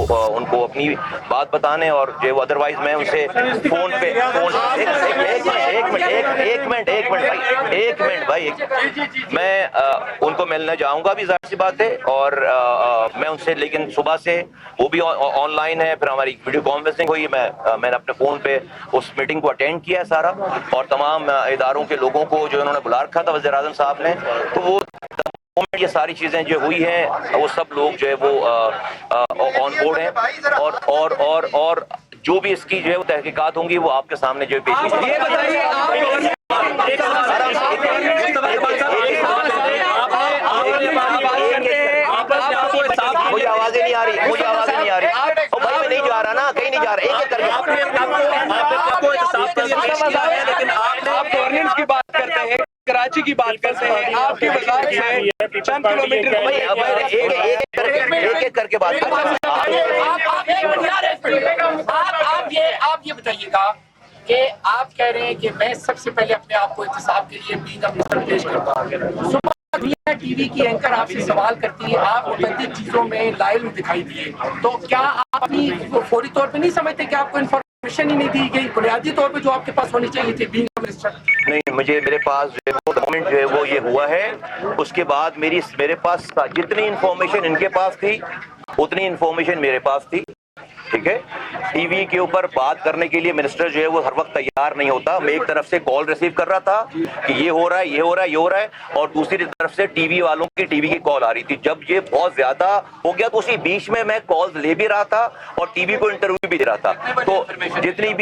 उनको अपनी बात बताने, और जो अदरवाइज मैं उनसे फोन पे एक मिनट भाई मैं उनको मिलने जाऊंगा भी, जाहिर सी बात है। और मैं उनसे, लेकिन सुबह से वो भी ऑनलाइन है, फिर हमारी वीडियो कॉन्फ्रेंसिंग हुई, मैंने अपने फोन पे उस मीटिंग को अटेंड किया है सारा, और तमाम इदारों के लोगों को जो उन्होंने बुला रखा था वज़ीर आज़म साहब ने, तो वो ये सारी चीजें जो हुई हैं वो सब लोग जो है वो ऑन बोर्ड हैं, और जो भी इसकी जो है वो तहकीकात होंगी वो आपके सामने जो है पेश की जाएगी। मुझे आवाज नहीं आ रही भाई, मैं नहीं जा रहा ना, कहीं नहीं जा रहा, एक करके लेकिन आप गवर्नेंस की बात करते हैं, कराची की बात करते हैं, आपकी वजारत से चंद किलोमीटर एक करके बात करते हैं। आप ये बताइएगा कि आप कह रहे हैं कि मैं सबसे पहले अपने आप को एहतसाब के लिए बीइंग अ मिनिस्टर पेश करता हूँ। सुबह दुनिया टीवी की एंकर आपसे सवाल करती है, आप मुतअद्दिद चीजों में लाइव दिखाई दिए, तो क्या आप अपनी फौरी तौर पे नहीं समझते कि आपको इन्फॉर्मेशन ही नहीं दी गई बुनियादी तौर पे जो आपके पास होनी चाहिए थी बीइंग अ मिनिस्टर? नहीं, मेरे पास जो है डॉक्यूमेंट जो है वो ये हुआ है, उसके बाद मेरे पास जितनी इंफॉर्मेशन इनके पास थी उतनी इंफॉर्मेशन मेरे पास थी, ठीक है। टीवी के ऊपर बात करने के लिए मिनिस्टर जो है वो हर वक्त तैयार नहीं होता। मैं एक तरफ से कॉल रिसीव कर रहा था कि ये हो रहा है, ये हो रहा है, ये हो रहा है, और दूसरी तरफ से टीवी वालों की टीवी की कॉल आ रही थी। जब ये बहुत ज्यादा हो गया तो उसी बीच में मैं कॉल ले भी रहा था और टीवी को इंटरव्यू भी दे रहा था। तो जितनी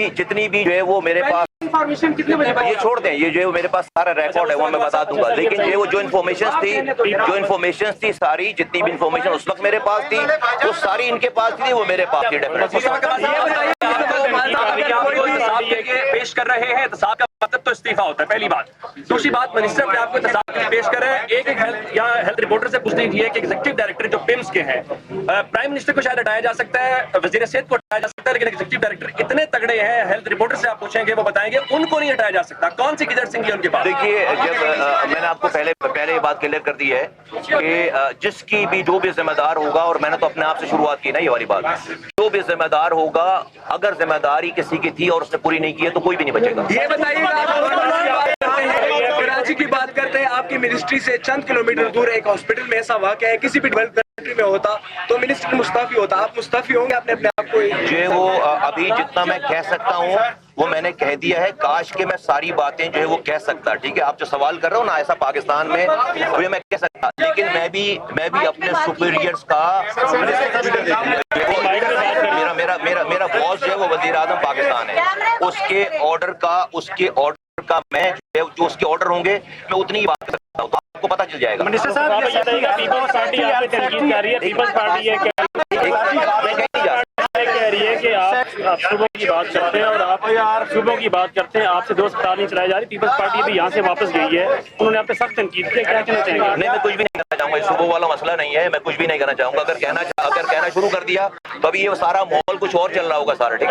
भी जो है वो मेरे पास इन्फॉर्मेशन कितने बजे ये छोड़ दें, ये जो है मेरे पास सारा रिकॉर्ड है वो मैं बता दूंगा, लेकिन ये वो जो इन्फॉर्मेशन थी सारी, जितनी भी इन्फॉर्मेशन उस वक्त मेरे पास थी वो सारी इनके पास थी, वो मेरे पास थी डेफिनेटली। पेश कर रहे हैं तो साहब का मतलब तो इस्तीफा होता है, पहली बात। दूसरी बात, मिनिस्टर पे आपको तसाब पेश कर रहे हैं। एक हेल्थ रिपोर्टर से पूछनी थी कि एग्जीक्यूटिव डायरेक्टर जो पिम्स के हैं, प्राइम मिनिस्टर को शायद हटाया जा सकता है, वजीर सेहत को हटाया जा सकता है, लेकिन एग्जीक्यूटिव डायरेक्टर इतने तगड़े हैं, हेल्थ रिपोर्टर से आप पूछेंगे वो बताएंगे उनको नहीं हटाया जा सकता। कौन सी किधर सिंह उनके पास? देखिए, जब मैंने आपको पहले ये बात क्लियर कर दी है कि जिसकी भी जो भी जिम्मेदार होगा, और मैंने तो अपने आप से शुरुआत की ना ये वाली बात, जो भी जिम्मेदार होगा, अगर जिम्मेदारी किसी की थी और उसने पूरी नहीं की है तो कोई भी नहीं बचेगा। ये बताइए, कराची की बात करते हैं, आपकी मिनिस्ट्री से चंद किलोमीटर दूर एक हॉस्पिटल में ऐसा वाकया है, किसी भी डेवलप्ड कंट्री में होता तो मिनिस्टर मुस्ताफी होता, आप मुस्ताफी होंगे अपने आप को? जो वो अभी जितना मैं कह सकता हूँ वो मैंने कह दिया है। काश के मैं सारी बातें जो है वो कह सकता, ठीक है। आप जो सवाल कर रहे हो ना ऐसा पाकिस्तान में, वो मैं कह सकता, लेकिन मैं भी अपने सुपीरियर्स का, मेरा बॉस जो है वो वजीर आज़म पाकिस्तान है, उसके ऑर्डर का मैं जो उसके ऑर्डर होंगे मैं उतनी ही बात कर सकता हूँ, तो आपको पता चल जाएगा। मिनिस्टर साहब, ये बताइएगा, पीपल्स पार्टी आप पे तनकीद कर रही है, पीपल्स पार्टी है क्या कह रही है कि आप सुबह की बात करते हैं और आप सुबह की बात करते हैं, आपसे 2 अस्पताल नहीं चलाई जा रही, पीपल्स पार्टी भी यहाँ से वापस गई है, उन्होंने आप पे सख्त तनकीद किया, क्या कहना चाहेंगे? नहीं, मैं कुछ भी नहीं कहना चाहूंगा, सुबह वाला मसला नहीं है, मैं कुछ भी नहीं कहना चाहूंगा। अगर कहना शुरू कर दिया तो अभी ये सारा माहौल कुछ और चल रहा होगा सारा, ठीक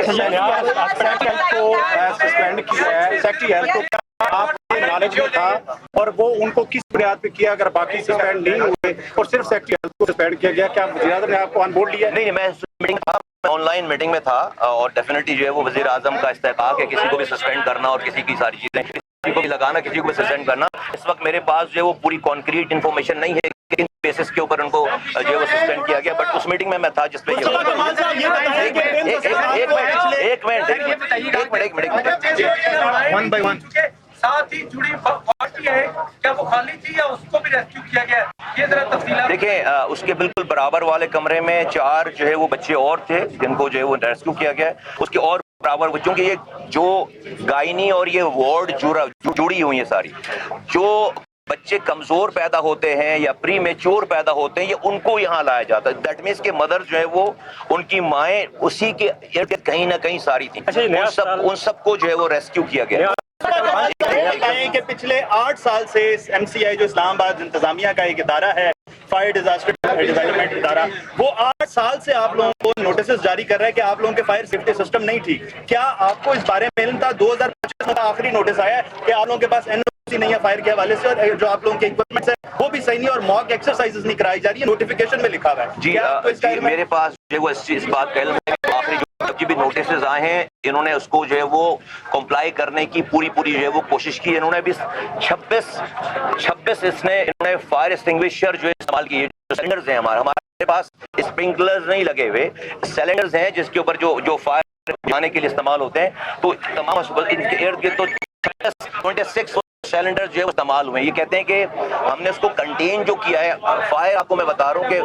है। आपके नॉलेज में था और वो उनको किस बुनियाद पे किया, अगर बाकी सस्पेंड नहीं हुए और सिर्फ सेक्रेटरी हेल्थ को सस्पेंड किया गया, क्या वज़ीर आज़म ने आपको ऑन बोर्ड लिया? नहीं, मैं मीटिंग था, ऑनलाइन मीटिंग में था, और डेफिनेटली जो है वो वज़ीर आज़म का इस्तेहकाक है किसी को भी सस्पेंड करना और किसी की सारी चीजें, किसी को भी लगाना, किसी को भी सस्पेंड करना। इस वक्त मेरे पास जो है वो पूरी कॉन्क्रीट इन्फॉर्मेशन नहीं है किन बेसिस के ऊपर उनको जो है वो सस्पेंड किया गया, बट उस मीटिंग में मैं था जिसमें एक मिनट साथ ही जुड़ी पार्टी है, क्या वो खाली थी या उसको भी रेस्क्यू किया गया? ये जरा तफसील देखिए, उसके बिल्कुल बराबर वाले कमरे में 4 जो है वो बच्चे और थे जिनको जो है वो रेस्क्यू किया गया। उसके और बराबर बच्चों की ये जो गायनी और ये वार्ड जुड़ी हुई है सारी, जो बच्चे कमजोर पैदा होते हैं या प्री मेच्योर पैदा होते हैं, ये उनको यहाँ लाया जाता है। दैट मीन्स के मदर जो है वो, उनकी माएँ उसी के इर्द कहीं ना कहीं सारी थी, उन सबको जो है वो रेस्क्यू किया गया। कि पिछले 8 साल से MCI जो इस्लामाबाद इंतजामिया का एक इदारा है, फायर डिजास्टर डेवलपमेंट इदारा, वो 8 साल से आप लोगों को नोटिस जारी कर रहा है कि आप लोगों के फायर सेफ्टी सिस्टम नहीं ठीक। क्या आपको इस बारे में इल्म था? 2025 में आखिरी नोटिस आया है कि आप लोगों के पास नहीं है फायर के हवाले से, और जो आप लोगों के इक्विपमेंट्स है वो भी सही नहीं, और मॉक एक्सरसाइजेस नहीं कराई जा रही है, नोटिफिकेशन में लिखा हुआ है। जी, क्या आपको इसका जी मेरे पास जो है इस बात का इल्म है कि आखिरी जो भी नोटिस आए हैं इन्होंने उसको जो है वो कंप्लाई करने की पूरी जो है वो कोशिश की। इन्होंने भी 26 इन्होंने फायर एक्सटिंग्विशर जो है इस्तेमाल किए। जो सिलेंडर्स हैं हमारे पास स्प्रिंकलर्स नहीं लगे हुए, सिलेंडर्स हैं जिसके ऊपर जो फायर बुझाने के लिए इस्तेमाल होते हैं। तो तमाम इनके इर्द गिर्द तो 26 सिलेंडर जो है वो इस्तेमाल हुए। ये कहते हैं कि हमने उसको कंटेन जो किया है, फायर आपको मैं बता रहा हूँ कि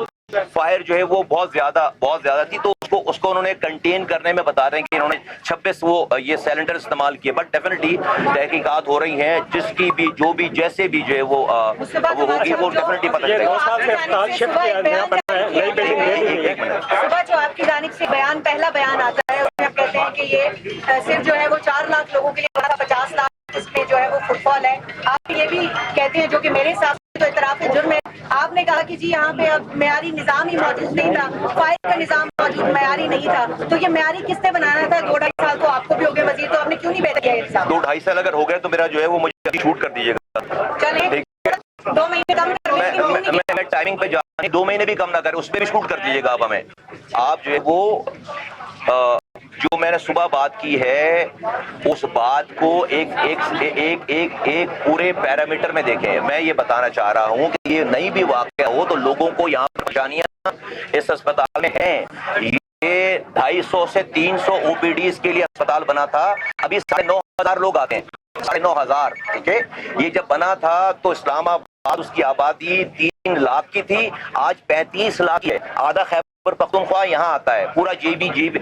फायर जो है वो बहुत ज्यादा थी, तो उसको उन्होंने कंटेन करने में बता रहे हैं कि इन्होंने 26 वो ये सिलेंडर इस्तेमाल किए। बट डेफिनेटली तहकीकात हो रही हैं, जिसकी भी जो भी जैसे भी जो है वो होगी वो डेफिनेटली पता चलेगा। सुबह जो आपकी जानिब से पहला बयान आता है उसमें आप कहते हैं कि ये सिर्फ जो है वो 4 लाख लोगों के लिए बना था, 50 लाख इसमें जो है वो फुटफॉल है। आप ये भी कहते हैं, जो कि मेरे हिसाब से तो इतराफ जुर्म है। आपने कहा कि जी यहाँ पे अब मेयारी निजाम ही मौजूद नहीं था, फायर का निजाम मौजूद मेयारी नहीं था, तो ये मेयारी किसने बनाना था? 2-2.5 साल तो आपको भी हो गए वजीर, तो आपने क्यों नहीं बेहतर किया इंतजाम? 2-2.5 साल अगर हो गए तो मेरा जो है वो मुझे शूट कर दीजिएगा। चले 2 महीने कम करो, मैं टाइमिंग पे जा 2 महीने भी कम ना करें, उस पर भी शूट कर दीजिएगा आप हमें। आप जो है वो जो मैंने सुबह बात की है उस बात को एक पूरे पैरामीटर में देखें। मैं ये बताना चाह रहा हूँ कि ये नहीं भी वाकया हो तो लोगों को यहाँ पर परेशानियां इस अस्पताल में हैं। ये 250 से 300 ओपीडीज के लिए अस्पताल बना था, अभी 9,500 लोग आते हैं, 9,500। ठीक है, ये जब बना था तो इस्लामाबाद उसकी आबादी 3 लाख की थी, आज 35 लाख की है। आधा खैबर पख्तूनख्वा यहाँ आता है, पूरा गिलगित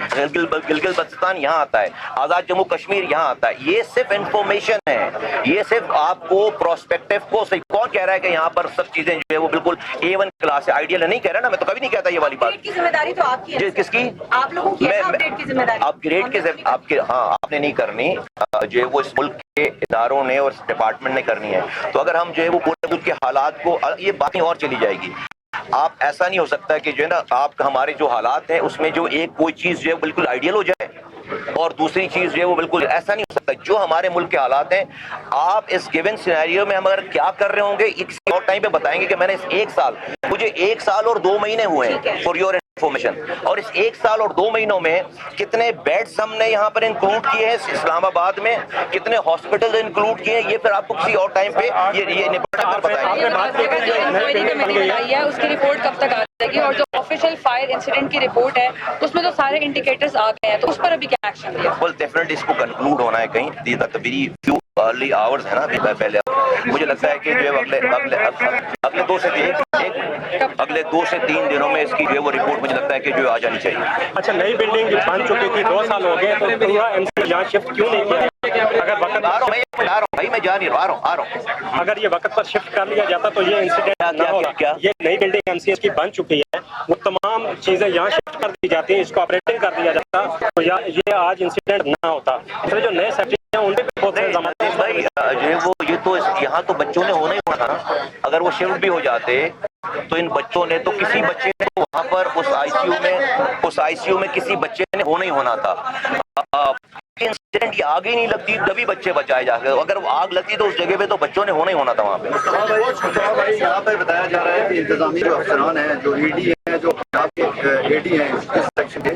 बल्तिस्तान यहाँ आता है, आजाद जम्मू कश्मीर यहाँ आता है। ये सिर्फ इंफॉर्मेशन है, ये सिर्फ आपको प्रोस्पेक्टिव को सही। कौन कह रहा है कि यहाँ पर सब चीजें जो है वो बिल्कुल A1 क्लास है, आइडियल है? नहीं कह रहा ना, मैं तो कभी नहीं कहता ये वाली बात। की जिम्मेदारी तो आपकी है। किसकी? आप लोगों की अपडेट की जिम्मेदारी। अपग्रेड के आपके, हाँ, आपने नहीं करनी, जो है वो इस मुल्क के इदारों ने और डिपार्टमेंट ने करनी है। तो अगर हम जो है वो पूरे मुल्क के हालात को, ये बातें और चली जाएगी। आप ऐसा नहीं हो सकता कि जो है ना आप हमारे जो हालात हैं उसमें जो एक कोई चीज जो है बिल्कुल आइडियल हो जाए और दूसरी चीज जो है वो बिल्कुल, ऐसा नहीं हो सकता। जो हमारे मुल्क के हालात हैं, आप इस गिवन सिनेरियो में हम अगर क्या कर रहे होंगे किसी और टाइम पे बताएंगे कि मैंने इस 1 साल, मुझे 1 साल और 2 महीने हुए हैं फॉर योर इन्फॉर्मेशन, और इस 1 साल और 2 महीनों में कितने बेड्स हमने यहाँ पर इंक्लूड किए हैं इस्लामाबाद में, कितने हॉस्पिटल इंक्लूड किए हैं, ये फिर आपको किसी और टाइम पे ये निपटा कर बताएंगे। उसकी रिपोर्ट कब तक आ जाएगी? और जो ऑफिशियल फायर इंसिडेंट की रिपोर्ट है उसमें तो सारे इंडिकेटर्स आ गए हैं, तो उस पर अभी क्या एक्शन लिया? वेल डेफिनेटली इसको कंक्लूड होना है कहीं, वेरी फ्यू अर्ली आवर्स है ना अभी पहले। मुझे लगता है कि जो है अगले 2 से 3 दिनों में इसकी जो है वो रिपोर्ट मुझे लगता है कि जो आ जानी चाहिए। अच्छा, नई बिल्डिंग बन चुकी थी, 2 साल हो गए, तो पूरा एमसी यहाँ शिफ्ट क्यों नहीं किया? अगर वक्त भाई मैं जा नहीं आ रहा हूँ। अगर ये वक्त पर शिफ्ट कर लिया जाता तो ये इंसिडेंट ना होता। क्या? ये नई बिल्डिंग एमसीएस की बन चुकी है, वो तमाम चीजें यहाँ शिफ्ट कर दी जाती हैं, इसको ऑपरेटिंग कर दिया जाता तो ये आज इंसिडेंट ना होता। इसलिए जो नए सेक्रेटरी हैं उनके बहुत सारे भाई जो है वो ये तो यहाँ तो बच्चों ने होना ही होना था ना। अगर वो शिफ्ट भी हो जाते तो इन बच्चों ने तो किसी बच्चे ने तो वहाँ पर उस आईसीयू में किसी बच्चे ने होना ही होना था। इंसिडेंट की आग ही नहीं लगती तभी बच्चे बचाए जाते, अगर वो आग लगती तो उस जगह पे तो बच्चों ने होना ही होना था वहाँ पे। भाई यहाँ पर बताया जा रहा है कि इंतजामी जो अफसरान हैं, जो ईडी है, जो आपके एडी हैं इस सेक्शन के,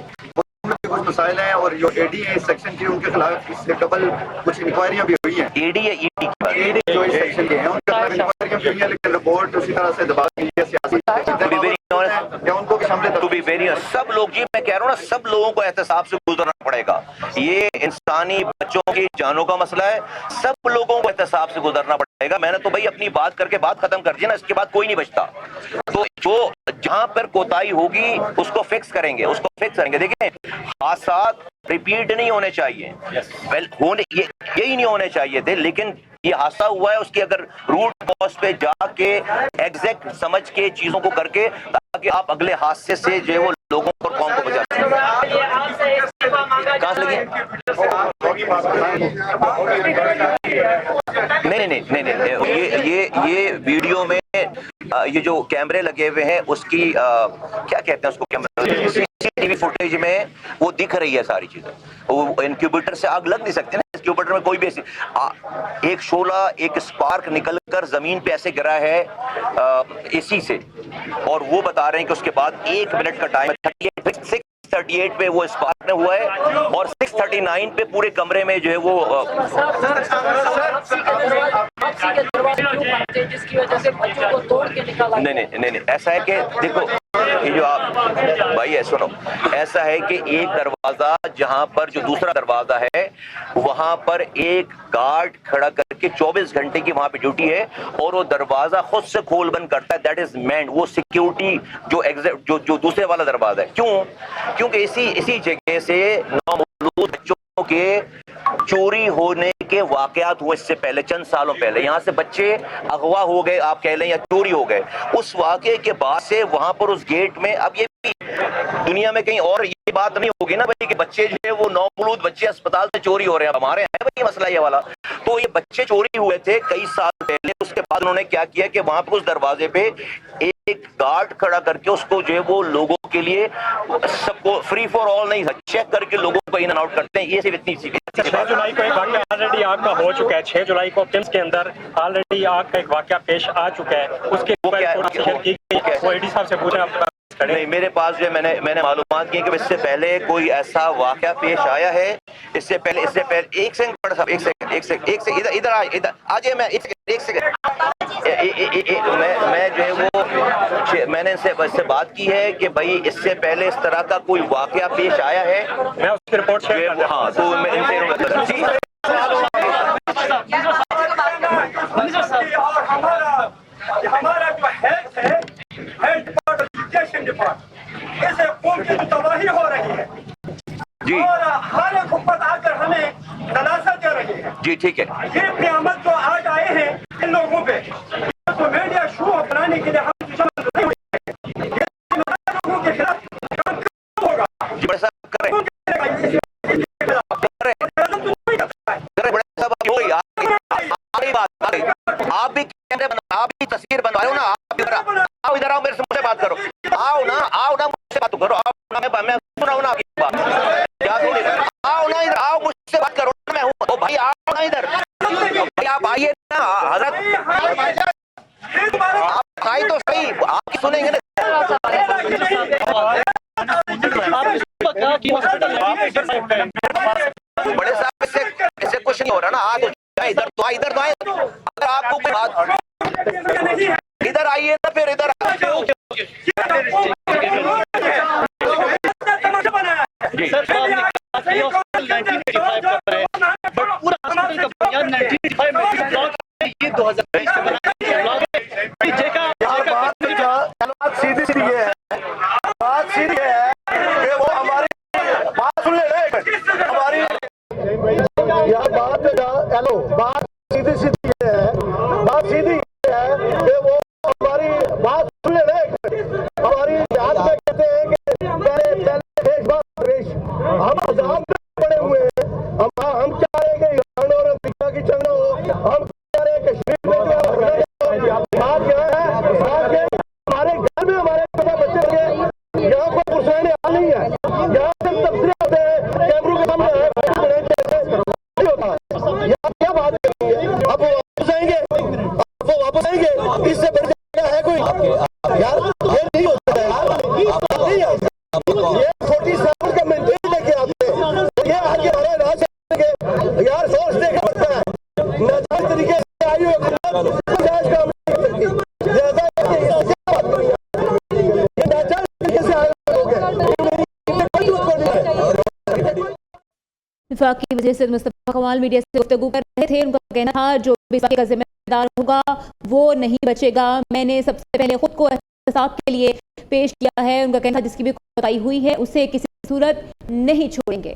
कुछ मसाइल हैं, और जो एडी है इस सेक्शन के उनके खिलाफ इससे कबल कुछ इंक्वायरियां भी हुई हैं। ईडी है, ईडी जो इस सेक्शन के हैं उनके खिलाफ इंक्वायरियां भी हुई हैं, लेकिन रिपोर्ट उसी तरह से दबा दी है सियासी। उनको भी शामिल टू बी वेरी, सब लोग, जी मैं कह रहा हूँ ना, सब लोगों को एहतसाब से गुजरना पड़ेगा। ये इंसानी बच्चों की जानों का मसला है, सब लोगों को एहतसाब से गुजरना पड़ेगा। मैंने तो भाई अपनी बात करके बात खत्म कर दी ना, इसके बाद कोई नहीं बचता। तो जो जहां पर कोताही होगी उसको फिक्स करेंगे। देखिए, हादसात रिपीट नहीं होने चाहिए, यही नहीं होने चाहिए थे, लेकिन ये हादसा हुआ है, उसकी अगर रूट कॉज पे जाके एग्जैक्ट समझ के चीजों को करके, ताकि आप अगले हादसे से जो है वो लोगों को, कौम को बचा सकें। कहाँ से लगी? नहीं, ये वीडियो में ये जो कैमरे लगे हुए हैं उसकी क्या कहते हैं उसको, कैमरा CCTV फुटेज में वो दिख रही है सारी चीजें। वो इनक्यूबेटर से आग लग नहीं सकती ना, जुपिटर में कोई भी एक शोला, एक स्पार्क निकलकर जमीन पे ऐसे गिरा है एसी से, और वो बता रहे हैं कि उसके बाद 1 मिनट का टाइम 6:38 पे वो स्पार्क में हुआ है, और 6:39 पे पूरे कमरे में जो है वो जिसकी वजह से बच्चों को तोड़ के निकाला। नहीं, ऐसा है कि देखो, ये जो आप भाई है सुनो, ऐसा है कि एक दरवाजा जहां पर जो दूसरा दरवाजा है वहां पर एक गार्ड खड़ा करके 24 घंटे की वहां पे ड्यूटी है, और वो दरवाजा खुद से खोल बंद करता है। दैट इज मैन, वो सिक्योरिटी जो दूसरे वाला दरवाजा है। क्यों? क्योंकि इसी जगह से नौमौलूद बच्चों के चोरी होने के वाकयात हुए इससे पहले, चंद सालों पहले। यहाँ से बच्चे अगवा हो गए आप कह लें, या चोरी हो गए। उस वाकये के बाद से वहां पर उस गेट में, अब ये भी दुनिया में कहीं और ये बात नहीं होगी ना भाई कि बच्चे जो है वो नौमौलूद बच्चे अस्पताल से चोरी हो रहे हैं। हमारे यहाँ भाई मसला ये वाला, तो ये बच्चे चोरी हुए थे कई साल पहले। उसके बाद उन्होंने क्या किया कि वहां पर उस दरवाजे पे एक गार्ड खड़ा करके उसको जो है वो लोगों के लिए, सबको फ्री फॉर ऑल नहीं, चेक करके लोगों को इन एंड आउट करते हैं। ये सिर्फ इतनी सी 6 जुलाई को एक वाकया ऑलरेडी आग का हो चुका है। 6 जुलाई को टिम्स के अंदर ऑलरेडी आग का एक वाकया पेश आ चुका है। उसके ऊपर शेयर की गई, वो एडी साहब से पूछें आपके पास नहीं, मेरे पास जो मैंने मालूमात की कि इससे पहले कोई ऐसा वाकया पेश आया है। इससे पहले एक सेकंड इधर आ जाइए, मैं एक सेकंड मैं जो है वो मैंने इससे बात की है कि भाई इससे पहले इस तरह का कोई वाकया पेश आया है। मैं उसकी रिपोर्ट शेयर, हाँ, तो मैं इनसे हमारा जो हेल्थ है, हेल्थ एजुकेशन डिपार्टमेंट, इसे की तबाही हो रही है जी, और हर एक हुकूमत आकर हमें तनाज़ा दे रही है। जी ठीक है। ये क़यामत जो आज आए हैं इन लोगों पे, तो मीडिया शो बनाने के लिए हम नहीं हुए। ये लोगों के खिलाफ काम कब होगा? जी बड़े साहब कर रहे आप भी कैमरे बना, आप भी तस्वीर बनवाओ ना, आप इधर आओ, मेरे से मुझसे बात करो, आओ ना मुझसे बात करो, आओ ना, मैं सुन रहा हूँ ना आपकी बात, क्या सुन रहे? आओ ना इधर, आओ मुझसे बात करो, मैं हूँ। ओ भाई आओ ना इधर, भाई आप आइए ना हजरत, आप आए तो सही, आप सुनेंगे ना। बड़े साहब इससे कुछ नहीं हो रहा ना, आ तो इधर तो आए, अगर आपको कोई बात, इधर आइए ना, फिर इधर सीधी है, बात सीधी है कि वो हमारी बात सुन ले, हमारी यहाँ बात सीधी है, बात सीधी है कि वो हमारी बात सुन ले। हमारी जात में कहते हैं कि पहले देश देश, हम आजाद में पड़े हुए हैं। हम चाह रहे हैं कि ईरान और अमेरिका की जंग हो, हम चाह रहे हैं कश्मीर में बात यह है कि हमारे घर में हमारे बच्चे होंगे, यहाँ कोई पुरसाने आ नहीं है, यहाँ सिर्फ तबसरे होते हैं, कैमरों के सामने नहीं होता है। यहाँ क्या बात करेंगे? अब वो वापस आएंगे, इससे बड़ी जगह है कोई? यार ये नहीं होता है यार, ये 47 का मेंटेन लेके आते हैं, ये आगे हमारा राज करेंगे यार, सोच देखना पड़ता है। नाजायज तरीके से आई हुई नाजायज काम नहीं सकती, लिहाजा ये नाजायज तरीके से आए लोग हैं। विफाक की वजह से मुस्तफा कमाल मीडिया से गुफ्तगू कर रहे थे। उनका कहना था जो भी इसका जिम्मेदार होगा वो नहीं बचेगा, मैंने सबसे पहले खुद को एहतसाब के लिए पेश किया है। उनका कहना था जिसकी भी कोताही हुई है उसे किसी सूरत नहीं छोड़ेंगे।